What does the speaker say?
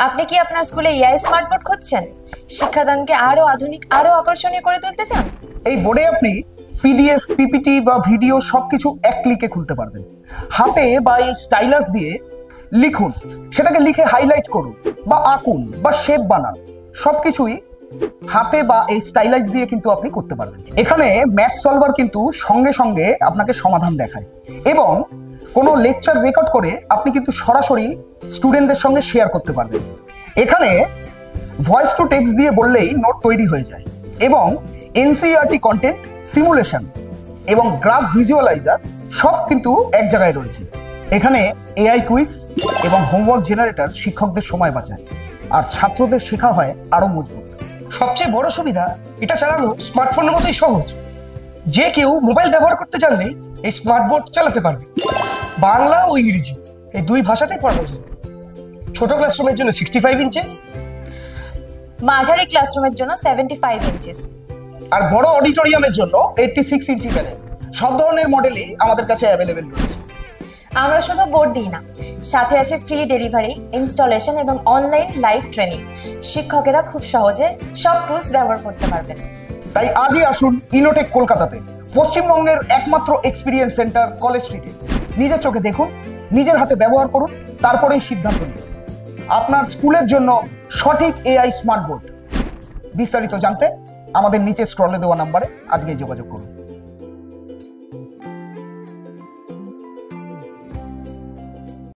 আপনি কি আপনার স্কুলে এআই স্মার্ট বোর্ড খুঁজছেন? শিক্ষাদানকে আরো আধুনিক, আরো আকর্ষণীয় করে তুলতে চান? এই বোর্ডে আপনি পিডিএফ, পিপিটি বা ভিডিও সবকিছু এক ক্লিকে খুলতে পারবেন। হাতে বা এই স্টাইলাস দিয়ে লিখুন, সেটাকে লিখে হাইলাইট করুন বা আঁকুন বা শেপ বানান, সবকিছুই হাতে বা এই স্টাইলাইজ দিয়ে কিন্তু আপনি করতে পারবেন। এখানে ম্যাথ সলভার কিন্তু সঙ্গে সঙ্গে আপনাকে সমাধান দেখায় এবং কোনো লেকচার রেকর্ড করে আপনি কিন্তু সরাসরি স্টুডেন্টদের সঙ্গে শেয়ার করতে পারবেন। এখানে ভয়েস টু টেক্সট দিয়ে বললেই নোট তৈরি হয়ে যায় এবং এনসিইআরটি কন্টেন্ট, সিমুলেশন এবং গ্রাফ ভিজুয়ালাইজার সব কিন্তু এক জায়গায় রয়েছে। এখানে এআই কুইজ এবং হোমওয়ার্ক জেনারেটর শিক্ষকদের সময় বাঁচায় আর ছাত্রদের শেখা হয় আরো মজবুত। সবচেয়ে বড় সুবিধা, এটা চালানো স্মার্টফোনের মতোই সহজ। যে কেউ মোবাইল ব্যবহার করতে জানলেই এই স্মার্ট বোর্ড চালাতে পারবে। বাংলা ও ইংরেজি এই দুই ভাষাতেই পড়ানো যায়। ছোট ক্লাসরুমের জন্য 65 ইঞ্চেস, মাঝারি ক্লাসরুমের জন্য 75 ইঞ্চিস, আর বড় অডিটোরিয়ামের জন্য 86 ইঞ্চি প্যানেল। সব ধরনের মডেলই আমাদের কাছে অ্যাভেলেবেল রয়েছে। আমরা শুধু বোর্ড দিই না, সাথে আছে ফ্রি ডেলিভারি, ইনস্টলেশন এবং অনলাইন লাইভ ট্রেনিং। শিক্ষকেরা খুব সহজে সব টুলস ব্যবহার করতে পারবেন। তাই আজই আসুন ইনোটেক কলকাতাতে, পশ্চিমবঙ্গের একমাত্র এক্সপিরিয়েন্স সেন্টার কলেজ স্ট্রিটে। নিজের চোখে দেখুন, নিজের হাতে ব্যবহার করুন, তারপরেই সিদ্ধান্ত নিন আপনার স্কুলের জন্য সঠিক এআই স্মার্ট বোর্ড। বিস্তারিত জানতে আমাদের নিচে স্ক্রলে দেওয়া নাম্বারে আজকেই যোগাযোগ করুন।